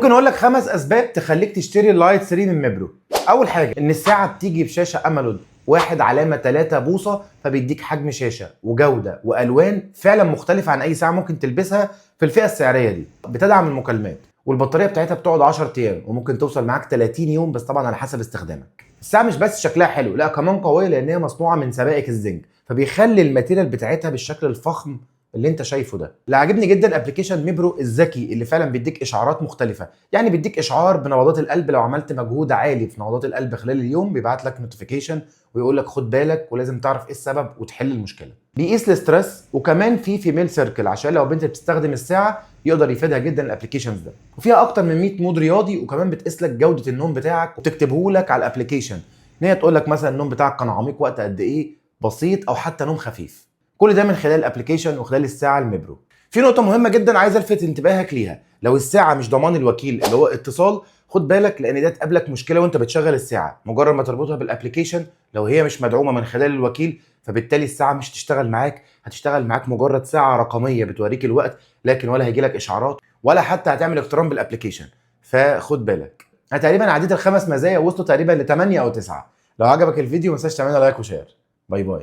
ممكن اقول لك 5 اسباب تخليك تشتري اللايت 3 من ميبرو. اول حاجه ان الساعه بتيجي بشاشه اموليد 1.3 بوصه، فبيديك حجم شاشه وجوده والوان فعلا مختلفه عن اي ساعه ممكن تلبسها في الفئه السعريه دي. بتدعم المكالمات، والبطاريه بتاعتها بتقعد 10 ايام وممكن توصل معاك 30 يوم، بس طبعا على حسب استخدامك. الساعه مش بس شكلها حلو، لا كمان قويه لان هي مصنوعه من سبائك الزنك، فبيخلي الماتيريال بتاعتها بالشكل الفخم اللي انت شايفه ده. اللي عاجبني جدا ابلكيشن ميبرو الذكي اللي فعلا بيديك اشعارات مختلفه، يعني بيديك اشعار بنبضات القلب لو عملت مجهود عالي في نبضات القلب خلال اليوم، بيبعت لك نوتيفيكيشن ويقول لك خد بالك ولازم تعرف ايه السبب وتحل المشكله. بيقيس الاسترس، وكمان في فيميل سيركل عشان لو بنت بتستخدم الساعه يقدر يفيدها جدا الابلكيشنز ده. وفيها اكتر من 100 مود رياضي، وكمان بتقيس لك جوده النوم بتاعك وتكتبه لك على الابلكيشن، ان هي تقول لك مثلا النوم بتاعك كان عميق وقت قد ايه، بسيط او حتى نوم خفيف. كل ده من خلال الابلكيشن وخلال الساعه الميبرو. في نقطه مهمه جدا عايز الفت انتباهك ليها، لو الساعه مش ضمان الوكيل اللي هو اتصال، خد بالك لان ده تقابلك مشكله وانت بتشغل الساعه. مجرد ما تربطها بالابلكيشن لو هي مش مدعومه من خلال الوكيل، فبالتالي الساعه مش هتشتغل معاك، هتشتغل معاك مجرد ساعه رقميه بتوريك الوقت، لكن ولا هيجي لك اشعارات ولا حتى هتعمل اقتران بالابلكيشن. فخد بالك. انا تقريبا عديت ال5 مزايا، وصلوا تقريبا ل8 او 9. لو عجبك الفيديو ما تنساش تعمل لايك وشير. باي باي.